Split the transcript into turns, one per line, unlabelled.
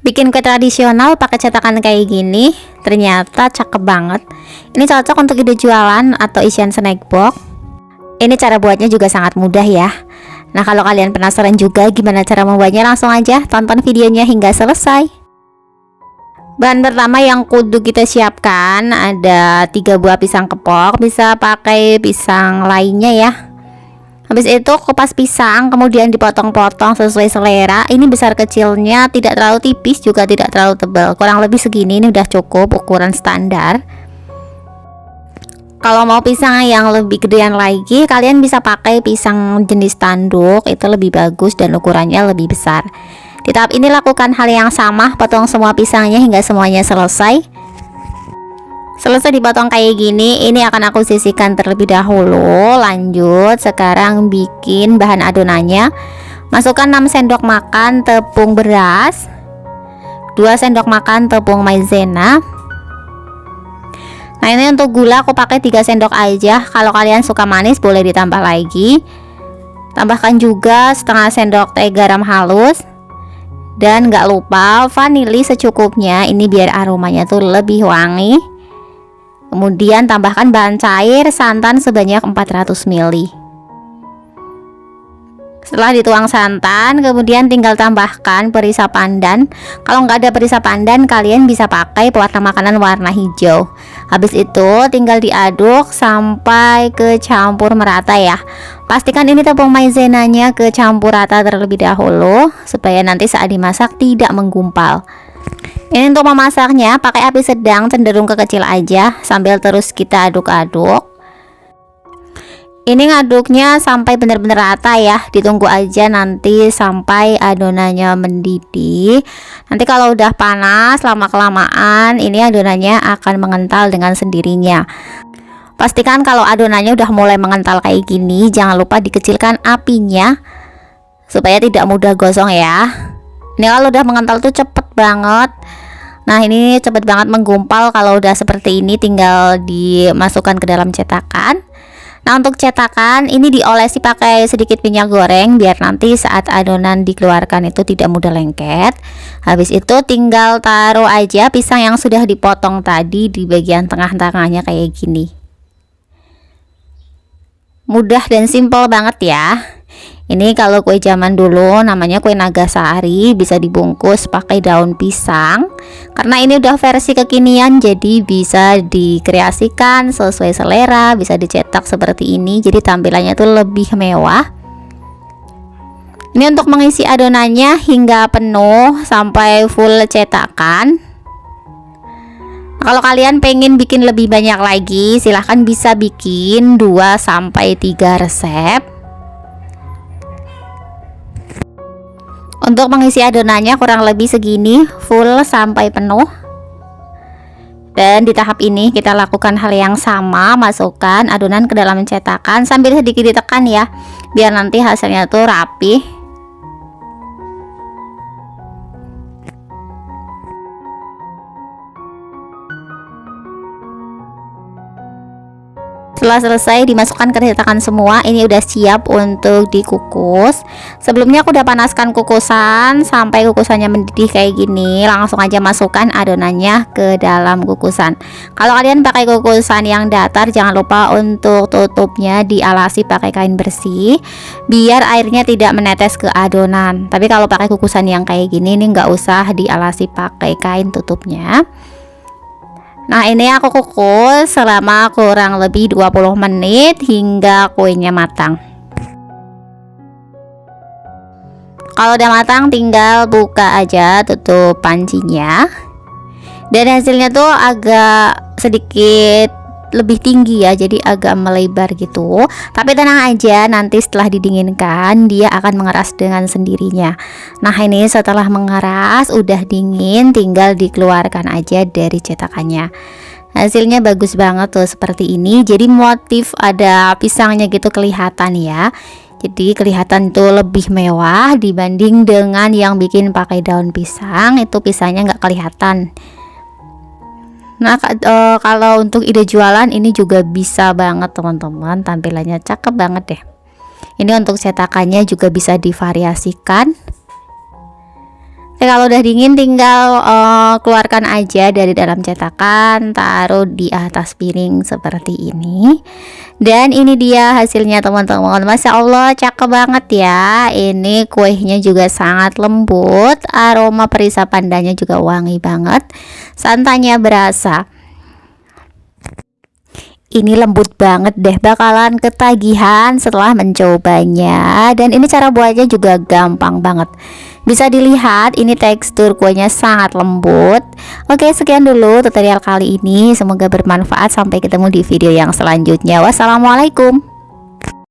Bikin kue tradisional pakai cetakan kayak gini ternyata cakep banget. Ini cocok untuk ide jualan atau isian snack box. Ini cara buatnya juga sangat mudah ya. Nah, kalau kalian penasaran juga gimana cara membuatnya, langsung aja tonton videonya hingga selesai. Bahan pertama yang kudu kita siapkan ada 3 buah pisang kepok, bisa pakai pisang lainnya ya. Habis itu kupas pisang, kemudian dipotong-potong sesuai selera. Ini besar kecilnya tidak terlalu tipis juga tidak terlalu tebal, kurang lebih segini, ini udah cukup ukuran standar. Kalau mau pisang yang lebih gedean lagi, kalian bisa pakai pisang jenis tanduk, itu lebih bagus dan ukurannya lebih besar. Di tahap ini lakukan hal yang sama, potong semua pisangnya hingga semuanya selesai. Selesai dipotong kayak gini, ini akan aku sisihkan terlebih dahulu. Lanjut, sekarang bikin bahan adonannya. Masukkan 6 sendok makan tepung beras, 2 sendok makan tepung maizena. Nah, ini untuk gula aku pakai 3 sendok aja. Kalau kalian suka manis boleh ditambah lagi. Tambahkan juga setengah sendok teh garam halus. Dan gak lupa vanili secukupnya, ini biar aromanya tuh lebih wangi. Kemudian tambahkan bahan cair santan sebanyak 400 ml. Setelah dituang santan, kemudian tinggal tambahkan perisa pandan. Kalau nggak ada perisa pandan, kalian bisa pakai pewarna makanan warna hijau. Habis itu tinggal diaduk sampai kecampur merata ya. Pastikan ini tepung maizenanya kecampur rata terlebih dahulu supaya nanti saat dimasak tidak menggumpal. Ini untuk memasaknya pakai api sedang cenderung ke kecil aja sambil terus kita aduk-aduk. Ini ngaduknya sampai benar-benar rata ya. Ditunggu aja nanti sampai adonannya mendidih. Nanti kalau udah panas lama-kelamaan ini adonannya akan mengental dengan sendirinya. Pastikan kalau adonannya udah mulai mengental kayak gini, jangan lupa dikecilkan apinya supaya tidak mudah gosong ya. Ini kalau udah mengental tuh cepet banget. Nah, ini cepet banget menggumpal. Kalau udah seperti ini tinggal dimasukkan ke dalam cetakan. Nah, untuk cetakan ini diolesi pakai sedikit minyak goreng biar nanti saat adonan dikeluarkan itu tidak mudah lengket. Habis itu tinggal taruh aja pisang yang sudah dipotong tadi di bagian tengah-tengahnya kayak gini. Mudah dan simple banget ya. Ini kalau kue zaman dulu namanya kue Nagasari, bisa dibungkus pakai daun pisang. Karena ini udah versi kekinian jadi bisa dikreasikan sesuai selera, bisa dicetak seperti ini jadi tampilannya tuh lebih mewah. Ini untuk mengisi adonannya hingga penuh sampai full cetakan. Kalau kalian pengen bikin lebih banyak lagi, silahkan bisa bikin 2-3 resep. Untuk mengisi adonannya kurang lebih segini, full sampai penuh. Dan di tahap ini kita lakukan hal yang sama, masukkan adonan ke dalam cetakan sambil sedikit ditekan ya, biar nanti hasilnya tuh rapi. Setelah selesai dimasukkan ke cetakan semua, ini udah siap untuk dikukus. Sebelumnya aku udah panaskan kukusan sampai kukusannya mendidih kayak gini. Langsung aja masukkan adonannya ke dalam kukusan. Kalau kalian pakai kukusan yang datar, jangan lupa untuk tutupnya dialasi pakai kain bersih biar airnya tidak menetes ke adonan. Tapi kalau pakai kukusan yang kayak gini, ini nggak usah dialasi pakai kain tutupnya. Nah, ini aku kukus selama kurang lebih 20 menit hingga kuenya matang. Kalau udah matang tinggal buka aja tutup pancinya. Dan hasilnya tuh agak sedikit lebih tinggi ya, jadi agak melebar gitu. Tapi tenang aja, nanti setelah didinginkan dia akan mengeras dengan sendirinya. Nah, ini setelah mengeras udah dingin, tinggal dikeluarkan aja dari cetakannya. Hasilnya bagus banget tuh seperti ini. Jadi motif ada pisangnya gitu kelihatan ya. Jadi kelihatan tuh lebih mewah dibanding dengan yang bikin pakai daun pisang, itu pisangnya nggak kelihatan. Nah, kalau untuk ide jualan ini juga bisa banget teman-teman, tampilannya cakep banget deh. Ini untuk cetakannya juga bisa divariasikan. Kalau udah dingin tinggal keluarkan aja dari dalam cetakan, taruh di atas piring seperti ini. Dan ini dia hasilnya teman-teman. Masya Allah, cakep banget ya. Ini kuenya juga sangat lembut, aroma perisa pandanya juga wangi banget, santannya berasa. Ini lembut banget deh, bakalan ketagihan setelah mencobanya. Dan ini cara buatnya juga gampang banget. Bisa dilihat ini tekstur kuenya sangat lembut. Oke, sekian dulu tutorial kali ini. Semoga bermanfaat. Sampai ketemu di video yang selanjutnya. Wassalamualaikum.